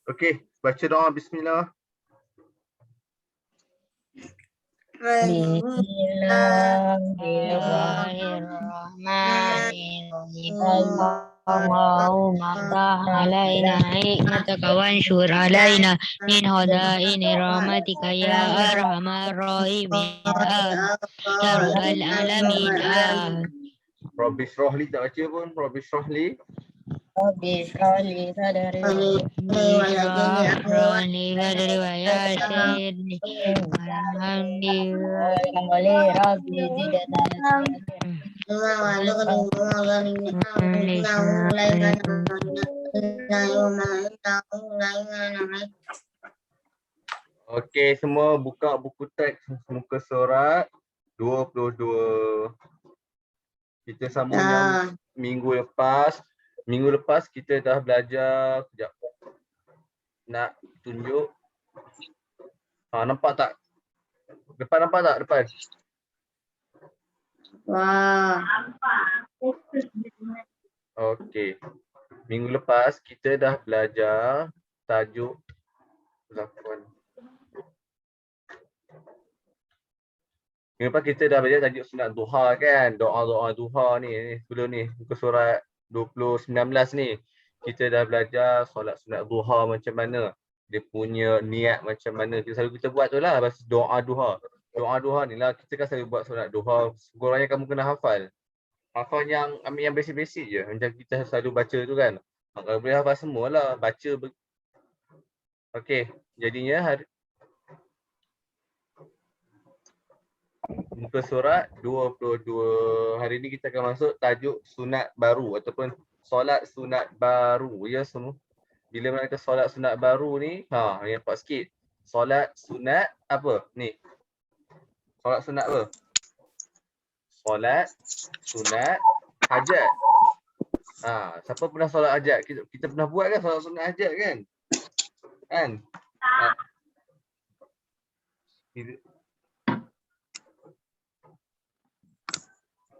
Okey, baca doa bismillah. Bismillahirrahmanirrahim. Allahumma ftah alaina hikmataka wanshur alaina min hadaini rahmatika ya arhamar rahimin. Ya rabbal alamin. Rabbi shrah li, tak baca pun. Rabbi shrah li. Rabbi shrah li sadri wa yassirni alhamdulillah rabbi zidna Okey, semua buka buku teks muka surat 22. Kita sambung yang minggu lepas. Minggu lepas kita dah belajar. Sekejap. Nak tunjuk. Nampak tak? Depan nampak tak? Depan. Wah. Okey. Minggu lepas kita dah belajar tajuk Zakwan. Minggu lepas kita dah belajar tajuk sunat duha kan. Doa-doa duha ni sebelum ni muka surat 2019 ni. Kita dah belajar solat sunat duha macam mana. Dia punya niat macam mana. Kita buat tu lah bahasa doa duha. Doa duha ni lah kita kan selalu buat solat duha. Sekurang-kurangnya kamu kena hafal. Hafal yang ambil yang basic-basic je. Macam kita selalu baca tu kan. Kalau boleh hafal semualah. Baca. Okey. Jadinya muka surat 22. Hari ni kita akan masuk tajuk sunat baru ataupun solat sunat baru ya semua. Bila mana kita solat sunat baru ni, yang nampak sikit. Solat sunat apa? Ni. Solat sunat apa? Solat sunat hajat. Siapa pernah solat hajat? Kita pernah buat kan solat sunat hajat kan? Kan?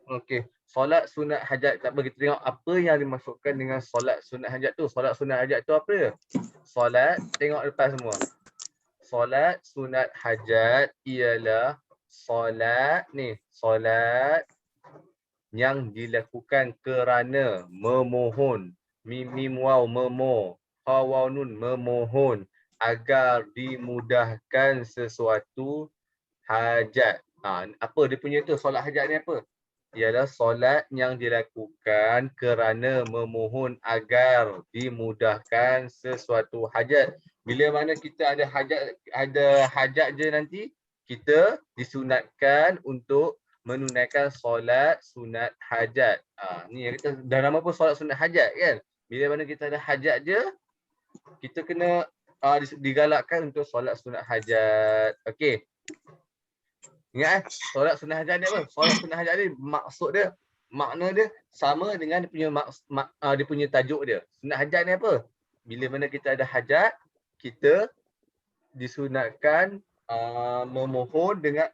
Okey, solat sunat hajat. Tak apa, kita tengok apa yang dimasukkan dengan solat sunat hajat tu. Solat sunat hajat tu apa dia? Solat, tengok depan semua. Solat sunat hajat ialah solat ni, solat yang dilakukan kerana memohon. Mim waw memoh, ha waw nun memohon agar dimudahkan sesuatu hajat. Apa dia punya tu solat hajat ni apa? Ialah solat yang dilakukan kerana memohon agar dimudahkan sesuatu hajat. Bila mana kita ada hajat je nanti, kita disunatkan untuk menunaikan solat sunat hajat. Ni yang kita dah nama pun solat sunat hajat kan. Bila mana kita ada hajat je, kita kena digalakkan untuk solat sunat hajat. Okey. Ingat solat sunat hajat ni apa? Solat sunat hajat ni maksud dia, makna dia sama dengan dia punya dia punya tajuk dia. Sunat hajat ni apa? Bila mana kita ada hajat, kita disunatkan memohon dengan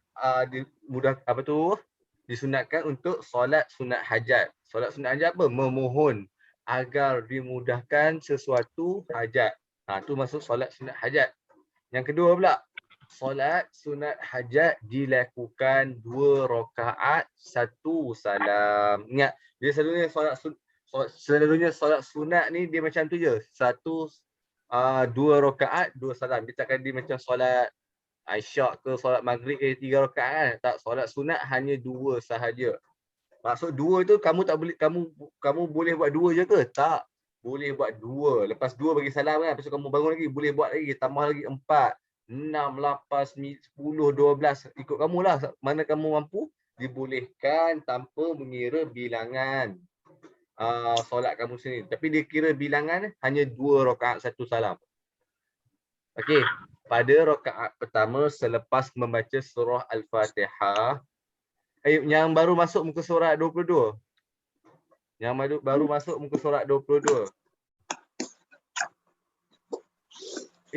disunatkan untuk solat sunat hajat. Solat sunat hajat apa? Memohon agar dimudahkan sesuatu hajat. Tu masuk solat sunat hajat. Yang kedua pula, solat sunat hajat dilakukan 2 rakaat 1 salam. Ingat, dia selalunya solat sunat ni dia macam tu je. 2 rakaat 2 salam. Dia takkan dia macam solat Isyak ke solat maghrib ke 3 rakaat kan. Tak, solat sunat hanya 2 sahaja. Maksud 2 tu kamu tak boleh kamu boleh buat 2 je ke? Tak. Boleh buat 2. Lepas 2 bagi salam kan. Lepas tu kamu bangun lagi, boleh buat lagi, tambah lagi 4, 6, 8, 10, 12. Ikut kamulah mana kamu mampu, dibolehkan tanpa mengira bilangan solat kamu sendiri. Tapi dia kira bilangan hanya 2 rakaat 1 salam. Okey. Pada rakaat pertama selepas membaca surah Al-Fatihah, yang baru masuk muka surat 22. Yang baru masuk muka surat 22.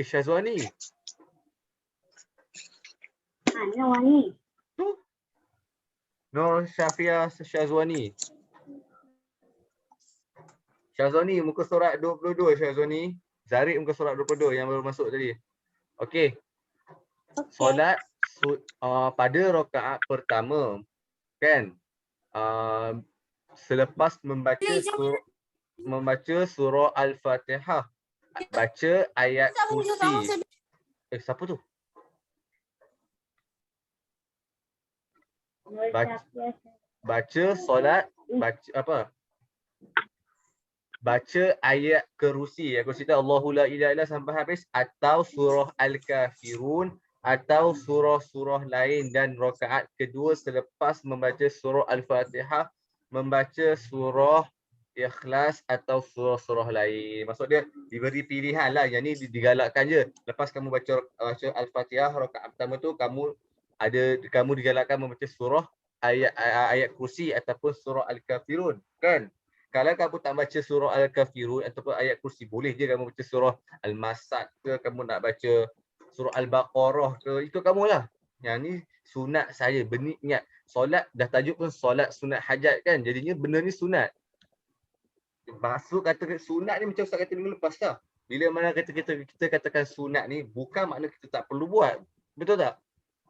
Syazwani. Syazwani. Tu. Nur Syafia Syazwani. Syazwani muka surat 22 Syazwani. Zarik muka surat 22 yang baru masuk tadi. Okey. Solat pada rakaat pertama kan, selepas membaca surah Al-Fatihah, baca ayat kursi. Siapa tu? Baca solat, baca apa? Baca ayat kerusi. Aku cerita Allahu la ilaha illa sampai habis, atau surah Al-Kafirun, atau surah-surah lain, dan rakaat kedua selepas membaca surah Al-Fatihah, membaca surah Ikhlas atau surah-surah lain. Maksud dia diberi pilihan lah. Yang ni digalakkan je. Lepas kamu baca Al-Fatihah rakaat pertama tu, kamu digalakkan membaca surah ayat kursi ataupun surah Al-Kafirun kan. Kalau kamu tak baca surah Al-Kafirun ataupun ayat kursi, boleh je kamu baca surah Al-Masad ke, kamu nak baca surah Al-Baqarah ke, itu kamulah. Yang ni sunat saya. Ingat, solat dah tajuk pun solat sunat hajat kan. Jadinya benda ni sunat. Maksud kata sunat ni macam Ustaz kata minggu lepas dah. Bila mana kita katakan sunat ni, bukan makna kita tak perlu buat. Betul tak?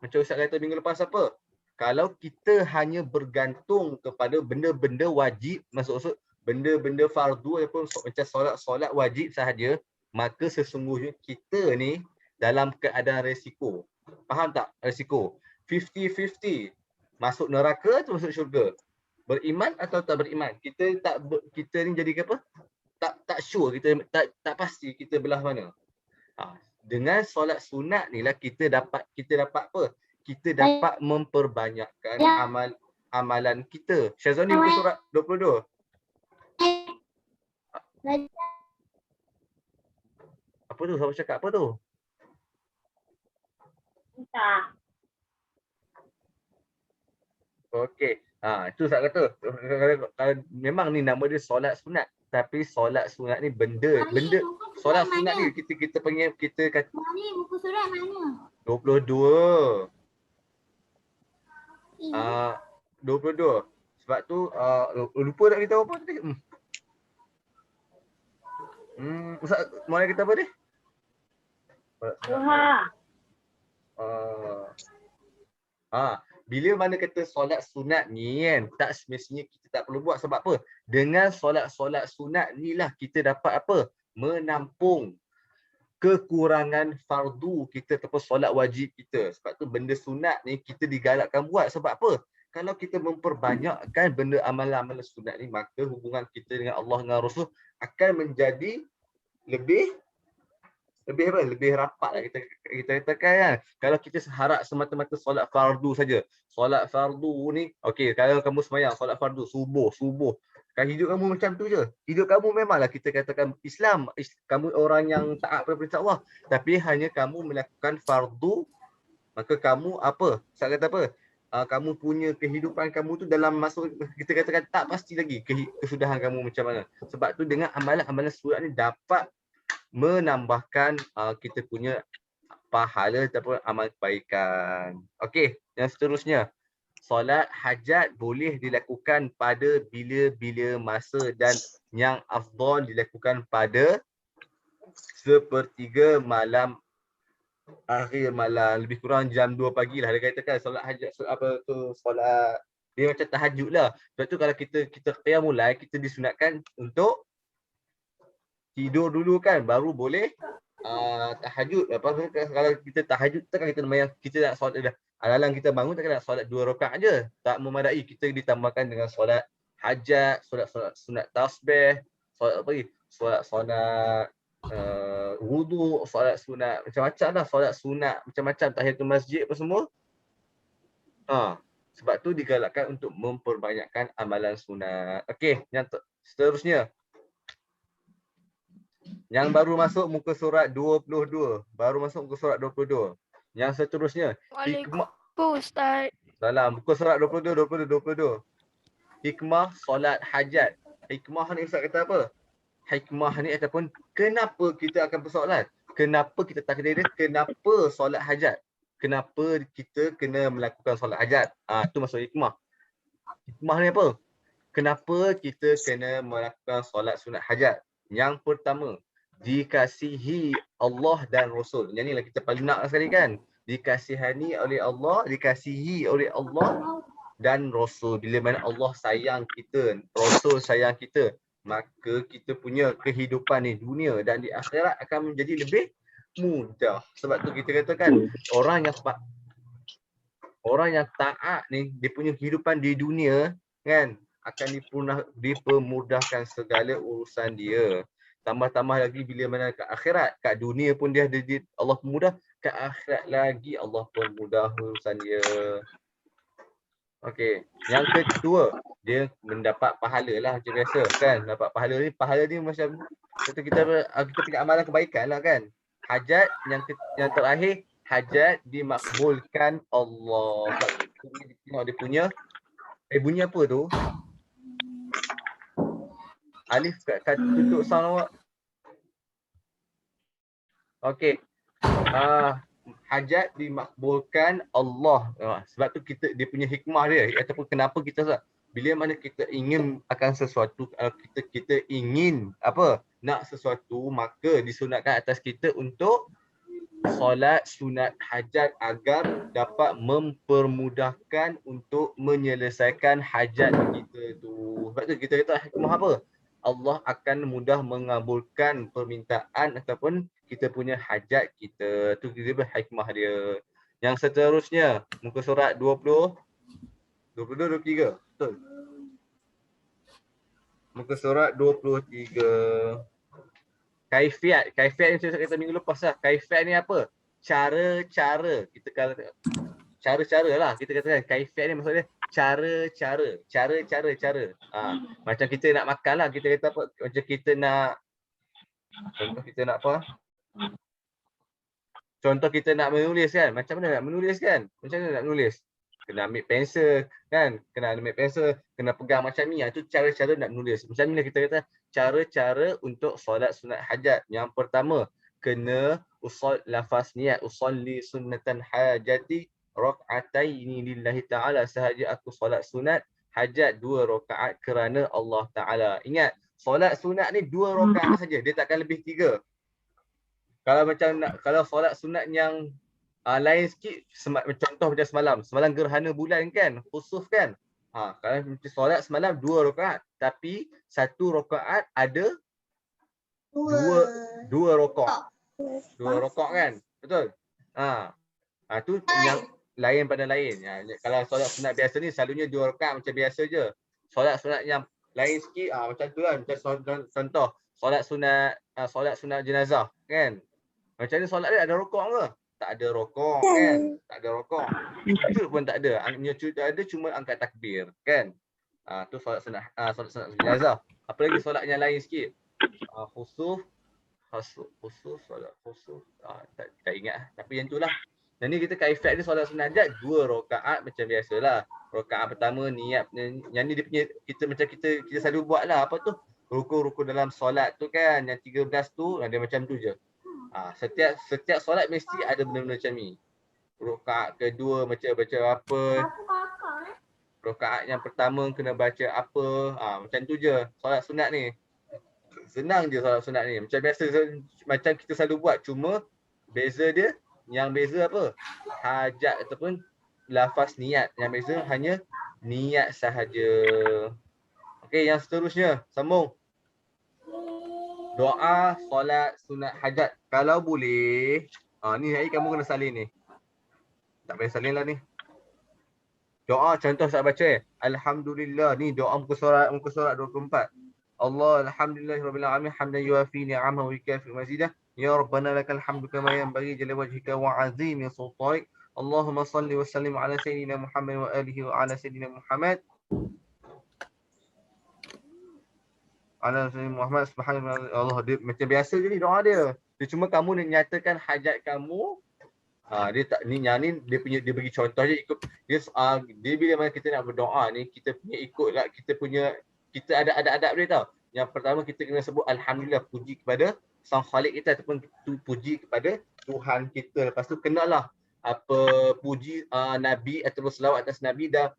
Macam Ustaz kata minggu lepas apa? Kalau kita hanya bergantung kepada benda-benda wajib, maksud benda-benda fardu ataupun macam solat wajib sahaja, maka sesungguhnya kita ni dalam keadaan resiko. Faham tak resiko? 50-50. Masuk neraka atau masuk syurga? Beriman atau tak beriman? Kita ni jadi apa? Tak sure, kita tak pasti kita belah mana. Dengan solat sunat ni lah kita dapat apa? Kita dapat memperbanyakkan amalan kita. Syazoni buku surat 22. Apa tu? Siapa cakap apa tu? Tak. Okey. Itu saya kata. Memang ni nama dia solat sunat. Tapi solat sunat ni benda solat sunat ni kita panggil, kita kata Ni buku surat mana? 22. 22. Sebab tu lupa nak beritahu apa tadi. Ustaz mau kita apa ni? Bila mana kata solat sunat ni kan, tak semestinya kita tak perlu buat. Sebab apa? Dengan solat-solat sunat ni lah kita dapat apa? Menampung kekurangan fardu kita ataupun solat wajib kita. Sebab tu benda sunat ni kita digalakkan buat. Sebab apa? Kalau kita memperbanyakkan benda amalan-amalan sunat ni, maka hubungan kita dengan Allah dengan Rasul akan menjadi lebih rapat lah kita katakan kan. Kalau kita harap semata-mata solat fardu saja. Solat fardu ni, okey, kalau kamu sembahyang solat fardu subuh. Kan hidup kamu macam tu je. Hidup kamu memanglah kita katakan Islam, kamu orang yang taat pada perintah Allah, tapi hanya kamu melakukan fardu, maka kamu apa? Saya kata apa? Kamu punya kehidupan kamu tu dalam masa kita katakan tak pasti lagi kesudahan kamu macam mana. Sebab tu dengan amalan-amalan sunat ni dapat menambahkan kita punya pahala ataupun amal kebaikan. Okey, yang seterusnya. Solat hajat boleh dilakukan pada bila-bila masa dan yang afdal dilakukan pada sepertiga malam, akhir malam, lebih kurang jam 2 pagi lah. Dia katakan solat hajat solat dia macam tahajud lah. Sebab tu kalau kita qiyamul lail, kita disunatkan untuk tidur dulu kan, baru boleh tahajud. Lepas tu kalau kita tahajud tu kan kita nak solat dah. Alang kita bangun tak nak solat 2 rakaat je. Tak memadai, kita ditambahkan dengan solat hajat, solat sunat tasbih, solat apa lagi? Solat wudu, solat sunat macam-macam lah, solat sunat macam-macam, tahiyatul masjid apa semua. Sebab tu digalakkan untuk memperbanyakkan amalan sunat. Okey, yang seterusnya. Yang baru masuk muka surat 22. Yang seterusnya. Hikmah. Ustaz. Salam. Muka surat 22. Hikmah solat hajat. Hikmah ni Ustaz kata apa? Hikmah ni ataupun kenapa kita akan bersolat? Kenapa kita takdir dia? Kenapa solat hajat? Kenapa kita kena melakukan solat hajat? Tu maksud hikmah. Hikmah ni apa? Kenapa kita kena melakukan solat sunat hajat? Yang pertama, dikasihi Allah dan Rasul. Yang inilah kita paling nak sekali kan. Dikasihani oleh Allah, dikasihi oleh Allah dan Rasul. Bila mana Allah sayang kita, Rasul sayang kita, maka kita punya kehidupan di dunia dan di akhirat akan menjadi lebih mudah. Sebab tu kita katakan orang yang taat ni, dia punya kehidupan di dunia kan akan dipermudahkan segala urusan dia. Tambah-tambah lagi bila mana kat akhirat, kat dunia pun dia ada Allah permudah, kat akhirat lagi Allah permudah urusan dia. Okey, yang kedua, dia mendapat pahala lah macam biasa kan. Dapat pahala ni macam kita punya amalan kebaikan lah kan. Hajat yang terakhir, hajat dimakbulkan Allah. Tengok dia punya bunyi apa tu? Alif kat tutup sound awak. Okey. Hajat dimakbulkan Allah. Sebab tu dia punya hikmah dia ataupun kenapa kita bila mana kita ingin akan sesuatu, kalau kita ingin nak sesuatu, maka disunatkan atas kita untuk solat sunat hajat agar dapat mempermudahkan untuk menyelesaikan hajat kita tu. Sebab tu kita kata hikmah apa? Allah akan mudah mengabulkan permintaan ataupun kita punya hajat kita. Tu kita hikmah dia. Yang seterusnya, muka surat 20, 22, 23. Betul. Muka surat 23. Kaifiat ni saya kata minggu lepas lah. Kaifiat ni apa? Cara-cara. Kita kata cara-cara lah. Kita katakan kaifiat ni maksudnya cara-cara. Macam kita nak makan lah. Kita kata apa? Macam kita nak, contoh kita nak apa? Contoh kita nak menulis kan. Macam mana nak menulis kan? Macam mana nak menulis? Kena ambil pensel kan. Kena pegang macam ni. Itu cara-cara nak menulis. Macam mana kita kata cara-cara untuk solat sunat hajat. Yang pertama, kena usul lafaz niat. Usolli sunnatan hajati rak'ataini lillahi ta'ala. Sahaja aku solat sunat hajat 2 rakaat kerana Allah Ta'ala. Ingat, solat sunat ni 2 rakaat saja. Dia takkan lebih 3. Kalau solat sunat yang lain sikit, contoh macam semalam gerhana bulan kan, khusuf kan. Kalau macam solat semalam 2 rakaat, tapi 1 rakaat ada 2 rakaat. 2 rakaat kan? Betul? Tu yang lain pada lain. Kalau solat sunat biasa ni selalunya 2 rakaat macam biasa je. Solat sunat yang lain sikit macam tu kan. Macam contoh solat sunat jenazah kan. Macam ni solat dia ada rakaat ke? Tak ada rakaat kan? Tak ada rakaat. Sujud pun tak ada. Hanya ada cuma angkat takbir kan. Tu solat sunat jenazah. Apa lagi solat yang lain sikit? Khusuf, solat khusuf. Tak ingat tapi yang itulah. Yang ni kita kaifiat ni solat sunat hajat 2 rakaat macam biasalah. Rakaat pertama niat, yang ni dia punya kita selalu buatlah apa tu? Rukun-rukun dalam solat tu kan, yang 13 tu dia macam tu je. Setiap solat mesti ada benda-benda macam ni. Rakaat kedua macam baca apa? Rakaat yang pertama kena baca apa? Macam tu je solat sunat ni. Senang je solat sunat ni. Macam biasa macam kita selalu buat, cuma beza dia, yang beza apa? Hajat ataupun lafaz niat. Yang beza hanya niat sahaja. Okey, yang seterusnya sambung. Doa solat sunat hajat. Kalau boleh, ni hari kamu kena salin ni. Tak payah salin lah ni. Doa contoh saya baca Alhamdulillah, ni doa muka surat 24. Allah alhamdulillahirabbil alamin hamdan yuafi ni'amahu wa yukafi mazidah. Ya Rabbana lakal hamdu kama yanbaghi jalla wajhika wa 'azimi sultanik. Allahumma salli wa sallim ala sayyidina Muhammad wa alihi wa ala sayyidina Muhammad. Ala sayyidina Muhammad subhanahu Allah. Dia macam biasa je ni doa dia. Dia cuma kamu nak nyatakan hajat kamu. Dia tak ni yang ni dia bagi contoh je ikut dia bila mana kita nak berdoa ni, kita punya ikutlah kita ada adab dia tau. Yang pertama kita kena sebut alhamdulillah, puji kepada sang khalik kita ataupun puji kepada Tuhan kita. Lepas tu kenalah puji Nabi ataupun selawat atas Nabi dan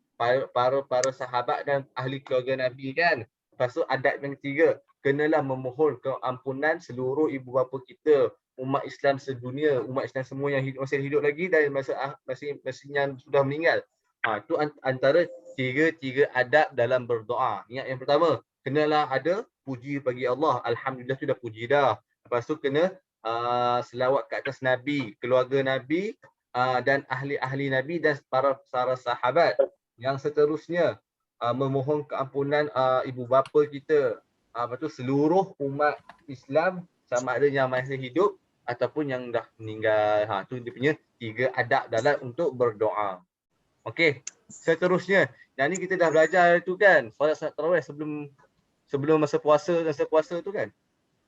para sahabat dan ahli keluarga Nabi kan. Lepas tu adab yang ketiga, kenalah memohon keampunan seluruh ibu bapa kita, umat Islam sedunia, umat Islam semua yang masih hidup lagi dan masih yang sudah meninggal. Itu antara tiga adab dalam berdoa. Ingat yang pertama, kenalah ada puji bagi Allah. Alhamdulillah sudah puji dah. Lepas tu kena selawat ke atas Nabi, keluarga Nabi dan ahli-ahli Nabi dan para sahabat. Yang seterusnya memohon keampunan ibu bapa kita. Lepas tu seluruh umat Islam sama ada yang masih hidup ataupun yang dah meninggal. Tu dia punya 3 adab dalam untuk berdoa. Okey, seterusnya. Yang ni kita dah belajar tu kan, solat sunat tarawih sebelum masa puasa dan sepuasa tu kan.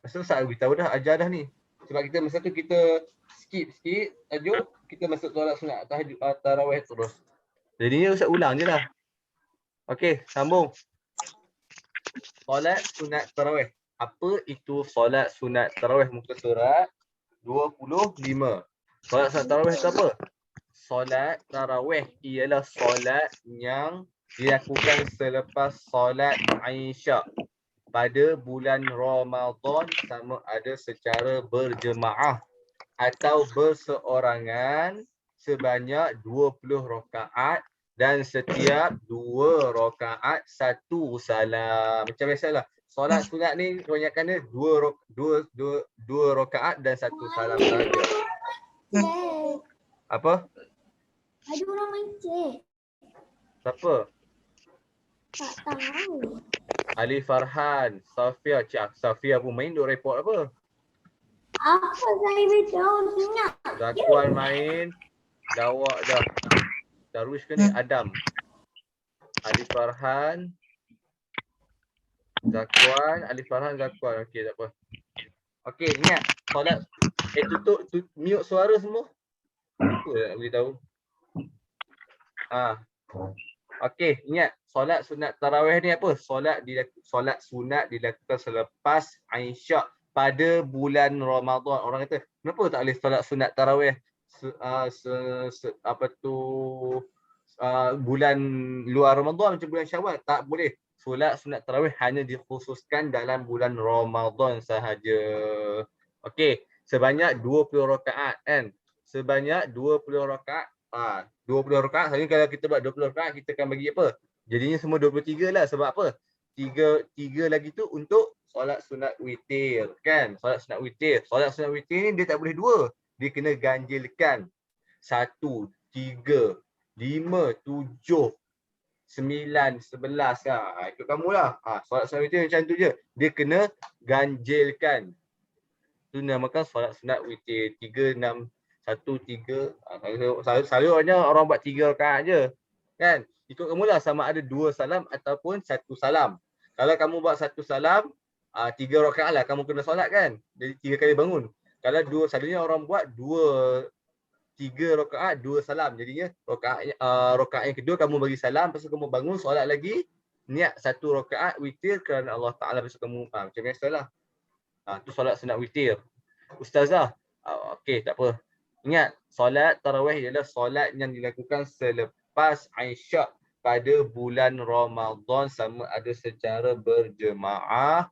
Masa tu Ustaz beritahu dah, ajar dah ni. Sebab kita masa tu kita skip sikit tajuk, kita masuk solat sunat tarawih terus. Jadinya Ustaz ulang je lah. Okey, sambung. Solat sunat tarawih. Apa itu solat sunat tarawih? Muka surat 25. Solat sunat tarawih itu apa? Solat tarawih ialah solat yang dilakukan selepas solat Isyak pada bulan Ramadan, sama ada secara berjemaah atau berseorangan sebanyak 20 rakaat dan setiap 2 rakaat 1 salam. Macam biasalah. Solat sunat ni kebanyakan dia 2 rakaat dan 1 salam saja. Apa? Ada orang mencet. Siapa? Tak tahu. Ali Farhan, Safia. Cik Safia pun main duk report apa? Apa saya beritahu sunat? Zakuan main. Dawak dah. Darwish ke ni? Adam. Ali Farhan. Zakuan. Ali Farhan, Zakuan. Okey, tak apa. Okey, ingat. Solat. Tutup mute suara semua. Apa nak beritahu? Okey, ingat. Solat sunat tarawih ni apa? Solat sunat dilakukan selepas Isyak pada bulan Ramadan. Orang kata, kenapa tak boleh solat sunat tarawih bulan luar Ramadan macam bulan Syawal? Tak boleh. Solat sunat tarawih hanya dikhususkan dalam bulan Ramadan sahaja. Okey, sebanyak 20 rakaat kan? Sebanyak 20 rakaat. 20 rakaat, sebenarnya kalau kita buat 20 rakaat kita akan bagi apa? Jadinya semua 23 lah. Sebab apa? Tiga lagi tu untuk solat sunat witir kan? Solat sunat witir. Solat sunat witir ni dia tak boleh 2. Dia kena ganjilkan. 1, 3, 5, 7, 9, 11 lah. Ikut kamulah. Solat sunat witir macam tu je. Dia kena ganjilkan. Itu namakan solat sunat witir. 3, 6, 1, 3. Selalunya orang buat 3 rakaat je. Kan? Ikut kamulah sama ada 2 salam ataupun 1 salam. Kalau kamu buat 1 salam, 3 rakaat lah kamu kena solat kan? Jadi 3 kali bangun. Kalau 2, selalunya orang buat 3 rakaat, 2 salam. Jadinya rakaat yang kedua kamu bagi salam, lepas tu kamu bangun solat lagi, niat 1 rakaat witir kerana Allah Taala, lepas tu kamu macam biasalah. Tu solat sunat witir. Ustazah, okey tak apa. Ingat, solat tarawih ialah solat yang dilakukan selepas Isyak pada bulan Ramadan, sama ada secara berjemaah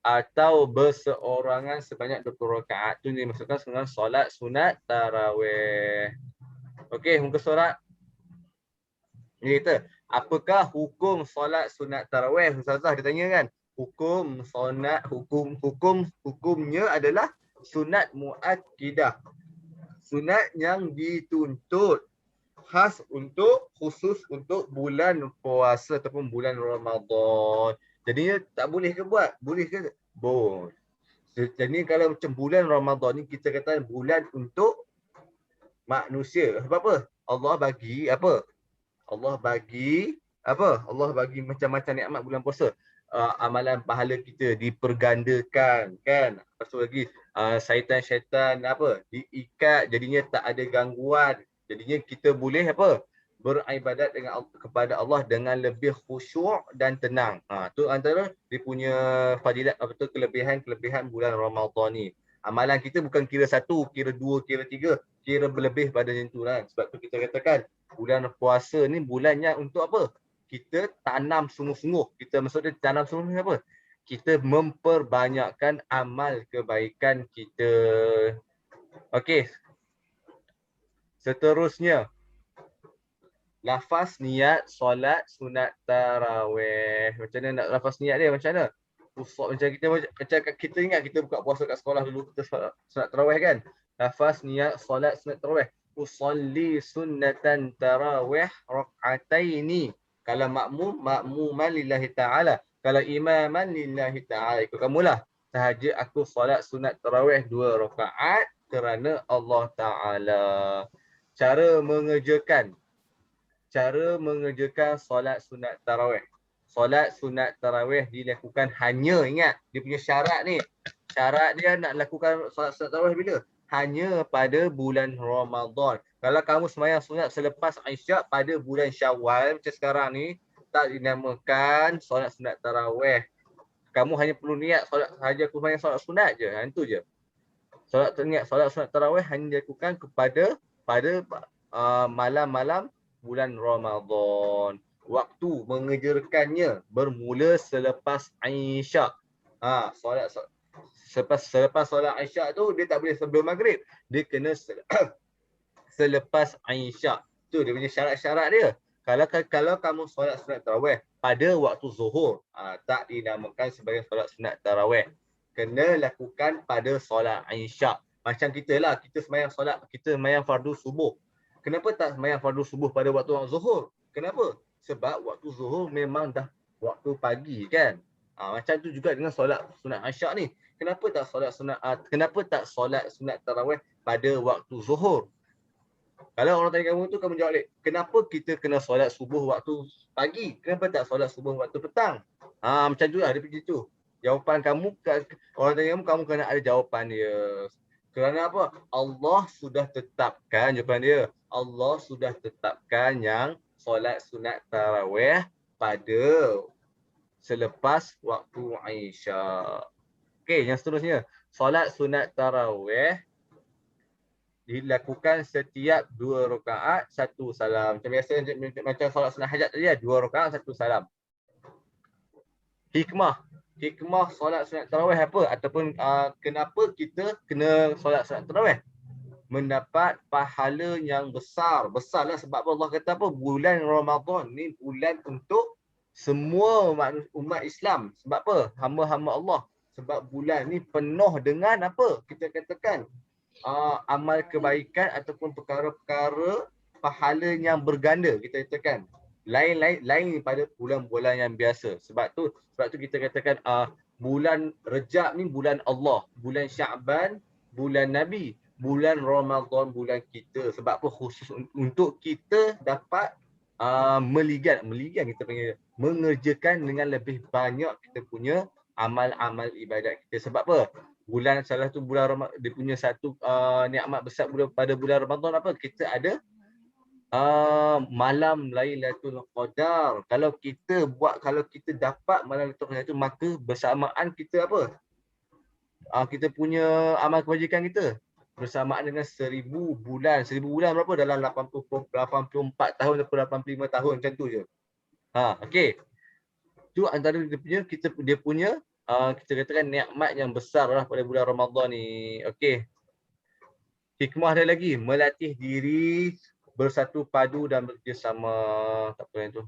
atau berseorangan sebanyak 20 rakaat. Itu dimaksudkan dengan solat sunat tarawih. Okey, muka surat. Dia kata, apakah hukum solat sunat tarawih? Ustazah dia tanya kan. Hukumnya adalah sunat muakkidah. Sunat yang dituntut khusus untuk bulan puasa ataupun bulan Ramadan. Jadinya tak boleh ke buat? Boleh ke? Boleh. Jadi kalau macam bulan Ramadan ni kita kata bulan untuk manusia. Sebab apa? Allah bagi apa? Allah bagi macam-macam nikmat bulan puasa. Amalan pahala kita dipergandakan kan. Lepas tu lagi syaitan diikat, jadinya tak ada gangguan. Jadinya kita boleh beribadat kepada Allah dengan lebih khusyuk dan tenang. Tu antara dia punya fadilat kelebihan bulan Ramadan ni. Amalan kita bukan kira 1, kira 2, kira 3, kira berlebih pada macam tu lah. Sebab tu kita katakan bulan puasa ni bulannya untuk apa? Kita tanam sungguh-sungguh. Kita maksudnya tanam sungguh apa? kita memperbanyakkan amal kebaikan kita. Okey. Seterusnya, lafaz niat solat sunat tarawih. Macam mana nak lafaz niat dia? Macam mana? Macam kita ingat kita buka puasa kat sekolah dulu kita sunat tarawih kan? Lafaz niat solat sunat tarawih. Usalli sunnatan tarawih rak'ataini. Kalau makmuman lillahi ta'ala. Kalau imaman lillahi ta'ala. Ikut kamulah. Sahaja aku solat sunat tarawih 2 rakaat kerana Allah Ta'ala. Cara mengerjakan solat sunat tarawih. Solat sunat tarawih dilakukan hanya, ingat dia punya syarat ni. Syarat dia nak lakukan solat sunat tarawih bila? Hanya pada bulan Ramadan. Kalau kamu sembahyang sunat selepas Isyak pada bulan Syawal macam sekarang ni, tak dinamakan solat sunat tarawih. Kamu hanya perlu niat solat sahaja, aku sembahyang solat sunat je. Itu je. Solat sunat tarawih hanya dilakukan pada malam-malam bulan Ramadan. Waktu mengerjakannya bermula selepas Isyak. Solat selepas solat Isyak tu dia tak boleh sebelum maghrib. Dia kena selepas Isyak. Tu dia punya syarat-syarat dia. Kalau kamu solat sunat tarawih pada waktu zuhur, tak dinamakan sebagai solat sunat tarawih. Kena lakukan pada solat Isyak. Macam kita lah, kita sembahyang fardu subuh. Kenapa tak sembahyang fardu subuh pada waktu zuhur? Kenapa? Sebab waktu zuhur memang dah waktu pagi kan. Macam tu juga dengan solat sunat Isyak ni. Kenapa tak solat sunat tarawih pada waktu zuhur? Kalau orang tanya kamu tu, kamu jawab balik, kenapa kita kena solat subuh waktu pagi? Kenapa tak solat subuh waktu petang? Macam tu lah dia begitu. Jawapan kamu, orang tanya kamu kena ada jawapan dia. Kerana apa? Allah sudah tetapkan, jawapan dia. Allah sudah tetapkan yang solat sunat tarawih pada selepas waktu Isyak. Okey, yang seterusnya. Solat sunat tarawih dilakukan setiap 2 rakaat 1 salam. Macam biasa macam solat sunat hajat tadi, 2 rakaat 1 salam. Hikmah solat sunat tarawih apa? Ataupun kenapa kita kena solat sunat tarawih? Mendapat pahala yang besar. Besarlah sebab Allah kata apa? Bulan Ramadan ni bulan untuk semua umat Islam. Sebab apa? Hamba-hamba Allah. Sebab bulan ni penuh dengan apa? Kita katakan amal kebaikan ataupun perkara-perkara pahala yang berganda, kita katakan. Lain pada bulan-bulan yang biasa. Sebab tu kita katakan bulan Rejab ni bulan Allah, bulan Syaban bulan Nabi, bulan Ramadan bulan kita. Sebab apa? Khusus untuk kita dapat meligan kita panggil, mengerjakan dengan lebih banyak kita punya amal-amal ibadat kita. Sebab apa? Bulan salah tu bulan Ramadan, dia punya satu nikmat besar pada bulan Ramadan apa? Kita ada malam Lailatul Qadar. Kalau kita dapat malam Lailatul Qadar itu, maka bersamaan kita apa? Kita punya amal kebajikan kita bersamaan dengan 1000 bulan. 1000 bulan berapa? Dalam 84 tahun atau 85 tahun, macam tu je. Okey. Tu antara dia punya kita katakan nikmat yang besar lah pada bulan Ramadan ni. Okey. Hikmah ada lagi, melatih diri bersatu padu dan bekerjasama. Tak apa yang tu.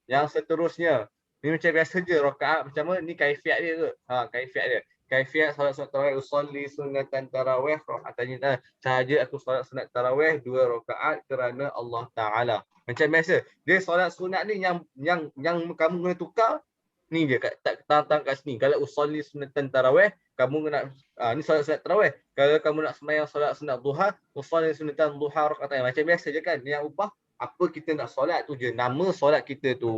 Yang seterusnya, ni macam biasa je rakaat macam mana, ni kaifiat dia tu. Kaifiat dia. Kaifiat solat sunat tarawih, usolli sunatan tarawih rakaatain. Sahaja aku solat sunat tarawih 2 rakaat kerana Allah Taala. Macam biasa. Dia solat sunat ni yang kamu kena tukar ni je kat sini. Kalau usolli sunatan tarawih, kamu kena ni solat sunat tarawih. Kalau kamu nak sembahyang solat sunat duha, usolli sunatan duha rakaatain. Macam biasa je kan. Yang ubah apa kita nak solat tu je. Nama solat kita tu.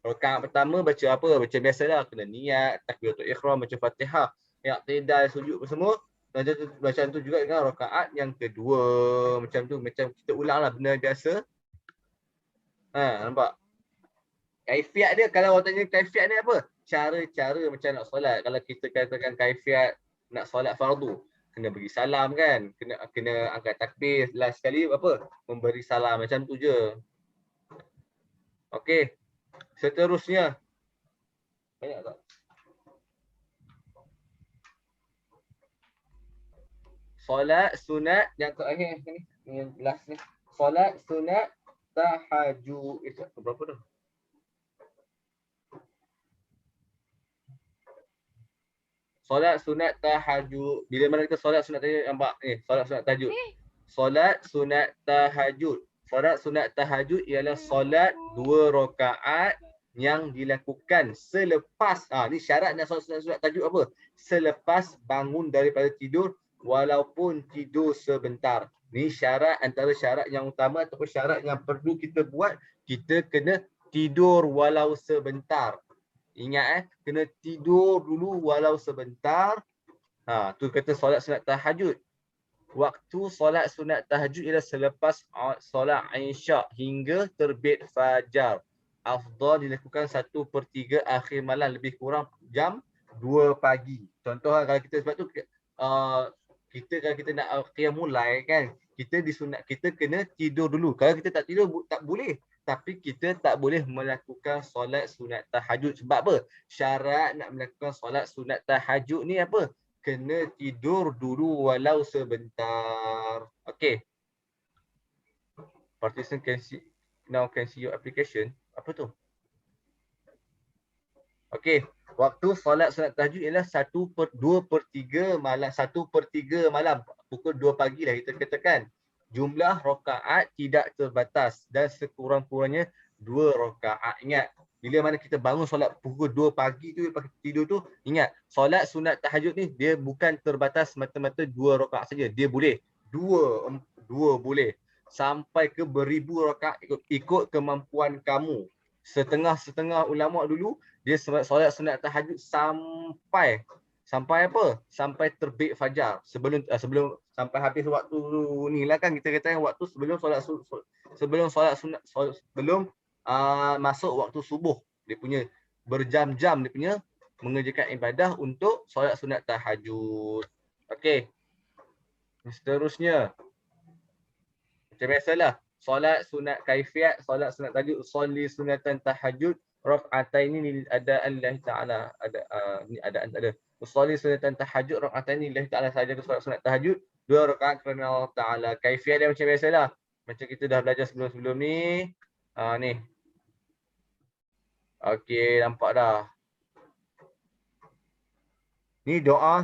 Rakaat pertama baca apa? Macam biasalah, kena niat, takbiratul ihram, baca Fatihah, i'tidal, sujud semua. Macam tu juga dengan rakaat yang kedua. Macam tu, macam kita ulanglah benda biasa. Nampak? Kaifiat dia, kalau orang tanya kaifiat dia apa? Cara-cara macam nak solat. Kalau kita katakan kaifiat nak solat fardu, kena beri salam kan? Kena angkat takbir last sekali apa? Memberi salam, macam tu je. Okey. Seterusnya, Banyak tak? Solat sunat yang terakhir ni. Yang last ni. Solat sunat tahajud. Berapa dah? Solat sunat tahajud. Bila mana kita solat sunat tahajud, nampak ni, solat sunat tahajud. Solat sunat tahajud. Solat sunat tahajud ialah solat 2 rakaat yang dilakukan selepas, ni syarat nak solat sunat tahajud apa? Selepas bangun daripada tidur walaupun tidur sebentar. Ni syarat, antara syarat yang utama ataupun syarat yang perlu kita buat, kita kena tidur walau sebentar. Ingat kena tidur dulu walau sebentar. Tu kata solat sunat tahajud. Waktu solat sunat tahajud ialah selepas solat Isyak hingga terbit fajar. Afdal dilakukan 1/3 akhir malam, lebih kurang jam 2 pagi. Contoh kalau kita, sebab tu kita kalau kita nak qiyamul lail kan, kita disunat, kita kena tidur dulu. Kalau kita tak tidur tak boleh. Tapi kita tak boleh melakukan solat sunat tahajud. Sebab apa? Syarat nak melakukan solat sunat tahajud ni apa? Kena tidur dulu walau sebentar. Okay. Participant now can see your application. Apa tu? Okay. Waktu solat sunat tahajud ialah 2/3 malam. 1/3 malam. Pukul 2 pagi lah kita katakan. Jumlah rakaat tidak terbatas dan sekurang-kurangnya 2 rakaat. Ingat, bila mana kita bangun solat pukul 2 pagi tu, lepas tidur tu, ingat, solat sunat tahajud ni dia bukan terbatas mata-mata 2 rakaat saja. Dia boleh 2 boleh sampai ke beribu rakaat, ikut kemampuan kamu. Setengah ulama dulu dia solat sunat tahajud sampai apa? Sampai terbit fajar. Sebelum sampai habis waktu ni lah kan, kita kata waktu sebelum solat sunat, sebelum masuk waktu subuh. Dia punya berjam-jam dia punya mengerjakan ibadah untuk solat sunat tahajud. Okey. Seterusnya, macam biasalah, solat sunat kaifiat, solat sunat tahajud, sholli sunatan tahajud rak'ataini lil adaan lillahi ta'ala. Ni adaan tak ada. Sholli sunatan tahajud rak'ataini lillahi ta'ala, saja ke solat sunat tahajud 2 rakaat kerana Allah Ta'ala. Kaifiat dia macam biasalah. Macam kita dah belajar sebelum-sebelum ni. Ni. Okey, nampak dah. Ni doa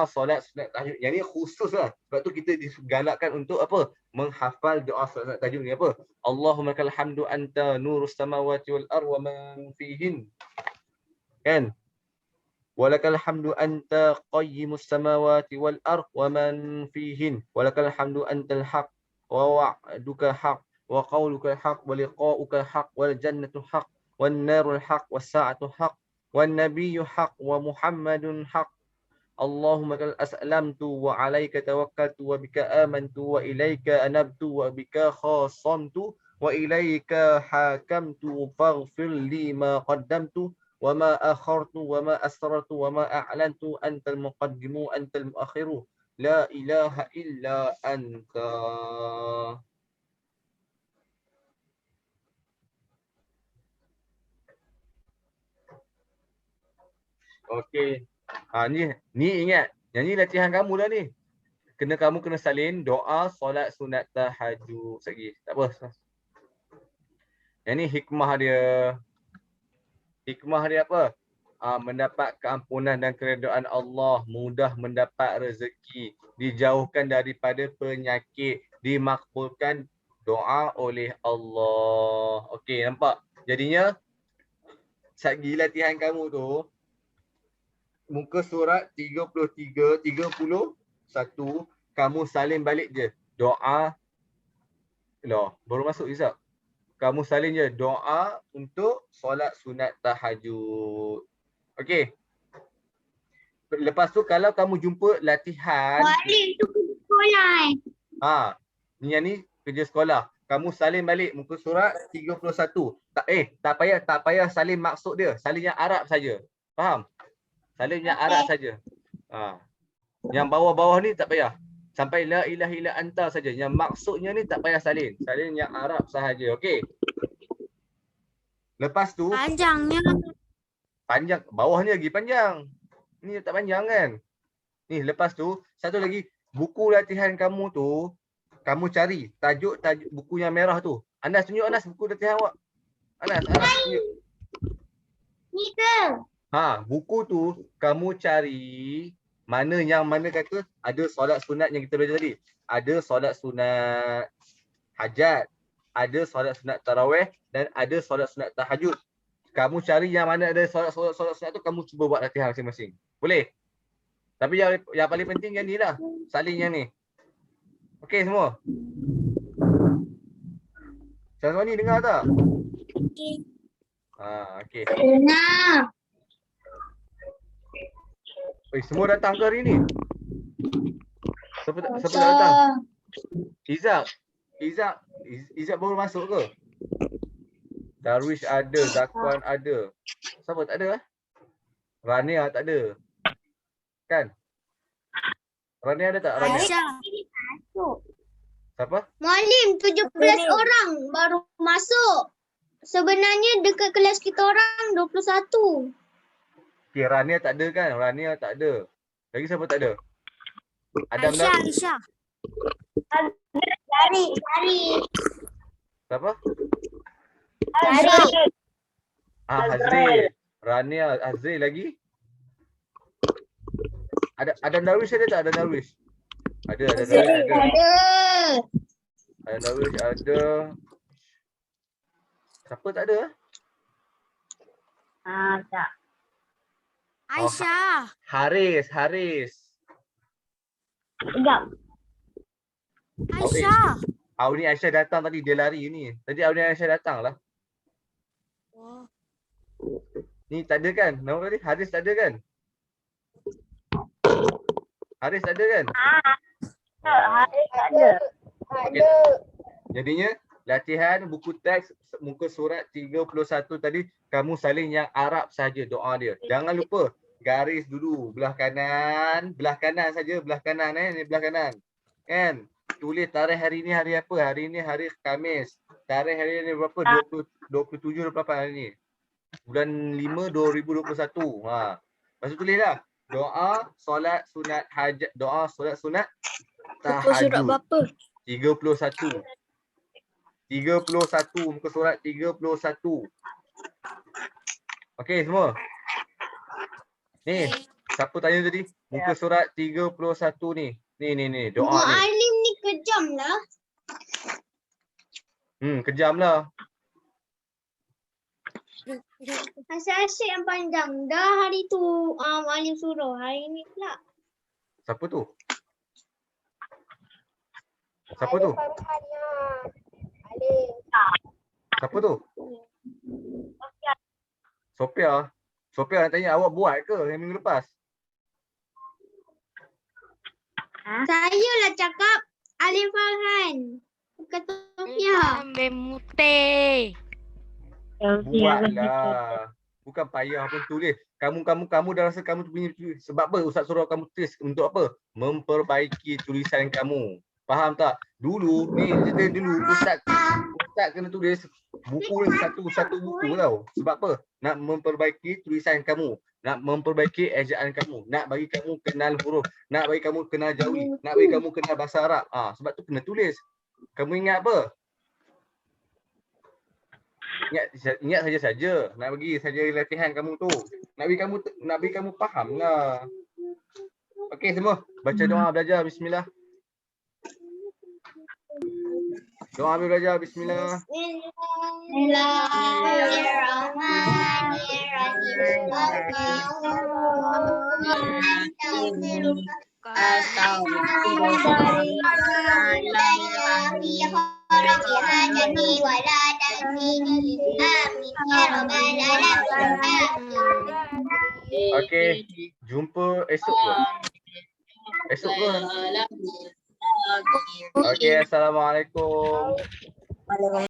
solat sunat tahajud. Yang ni khusus lah. Sebab tu kita digalakkan untuk apa? Menghafal doa solat sunat tahajud ni apa? Allahumma lakal hamdu anta nurus samawati wal ardh wa man fihin. Kan? Walakal hamdu anta qayyimus samawati wal ardh wa man fihin. Walakal hamdu antal haq wa wa'duka haq wa qawluka haq wa liqa'uka haq wal jannatu haq wan narul haq was sa'atu haq wan nabiyyu haq wa muhammadun haq. Allahumma kal aslamtu wa alayka tawakkaltu wa bika amantu wa ilayka anabtu wa bika khasamtu wa ilayka hakamtu faghfir li ma qaddamtu wa ma akhartu wa ma asrartu wa ma a'lantu antal muqaddimu antal muakhiru la ilaha illa anta. Okey. Ni ingat, yang ni latihan kamu dah ni. Kamu kena salin doa solat sunat tahajud lagi. Tak apa. Yang ni hikmah dia. Hikmah dia apa? Mendapat keampunan dan keredaan Allah, mudah mendapat rezeki, dijauhkan daripada penyakit, dimakbulkan doa oleh Allah. Okey, nampak? Jadinya sagi latihan kamu tu, muka surat 33, 31, kamu salin balik je doa. Loh, baru masuk Izzat. Kamu salin je doa untuk solat sunat tahajud. Okey. Lepas tu kalau kamu jumpa latihan, Balik tu ke sekolah. Ni yang ni kerja sekolah. Kamu salin balik muka surat 31. Tak payah salin maksud dia. Salin yang Arab saja. Faham? Salin yang Arab saja. Yang bawah-bawah ni tak payah. Sampai la ilaha illa anta saja. Yang maksudnya ni tak payah salin. Salin yang Arab sahaja. Okey. Lepas tu Panjangnya. Panjang. Bawahnya lagi panjang. Ni tak panjang kan? Ni lepas tu, satu lagi. Buku latihan kamu tu, kamu cari tajuk buku yang merah tu. Anas tunjuk Anas buku latihan awak. Anas tunjuk. Ni ke? Buku tu kamu cari mana kata ada solat sunat yang kita belajar tadi. Ada solat sunat hajat, ada solat sunat tarawih dan ada solat sunat tahajud. Kamu cari yang mana ada solat sunat tu, kamu cuba buat latihan masing-masing. Boleh? Tapi yang paling penting yang ni lah. Salin yang ni. Okey semua? Semua ni dengar tak? Okey. Okey. Dengar. Semua datang ke hari ni? Siapa tak datang? Izzak baru masuk ke? Darwish ada, Zakwan ada. Siapa tak ada? Rania tak ada. Kan? Rania ada tak? Rania. Siapa? Mualim 17 orang baru masuk. Sebenarnya dekat kelas kita orang 21. Okay, Rania tak ada kan? Rania tak ada. Lagi siapa tak ada? Adam Aisyah. Dari. Siapa? Dari. Hazril. Rania, Hazril lagi? Ada Darwish ada tak? Ada Darwish. Ada Darwish ada. Ada Darwish ada. Siapa tak ada? Tak. Aisyah. Haris. Sekejap. Aisyah. Ni Aisyah datang tadi, dia lari ni. Tadi Aisyah datang lah. Ni tak ada kan? Nama tadi Haris tak ada kan? Haris tak ada kan? Haris tak ada. Okay. Jadinya latihan buku teks muka surat 31 tadi kamu salin yang Arab saja doa dia. Jangan lupa garis dulu belah kanan saja, belah kanan ni belah kanan. Kan? Tulis tarikh hari ni hari apa? Hari ni hari Khamis. Tarikh hari ni berapa? 27 28 hari ni. Bulan 5 2021. Lepas tu tulislah doa solat sunat hajat, doa solat sunat tahajud. Surat berapa? 31 muka surat 31. Okey semua. Ni, siapa tanya tadi? Muka surat 31 ni. Ni doa ni. Mualim ni kejam lah. Kejam lah. Asyik yang panjang. Dah hari tu Mualim suruh. Hari ni pula. Siapa tu? Siapa tu? Siapa tu? Sophia. Sophia nak tanya awak buat ke yang minggu lepas? Saya lah cakap Alif Farhan. Bukan Sophia. Ambil mutih. Buatlah. Bukan payah pun tulis. Kamu dah rasa kamu tu punya tulis. Sebab apa Ustaz suruh kamu tulis untuk apa? Memperbaiki tulisan kamu. Faham tak? Dulu ni cerita dulu Ustaz kena tulis buku satu buku tau. Sebab apa? Nak memperbaiki tulisan kamu, nak memperbaiki ejaan kamu, nak bagi kamu kenal huruf, nak bagi kamu kenal jawi, nak bagi kamu kenal bahasa Arab. Sebab tu kena tulis. Kamu ingat apa? Ingat saja. Nak bagi saja latihan kamu tu. Nak bagi kamu faham lah. Okey semua, baca doa belajar bismillah. Doa ambil belajar bismillah. Okey, jumpa esok ke? Esok ke? Okey, assalamualaikum.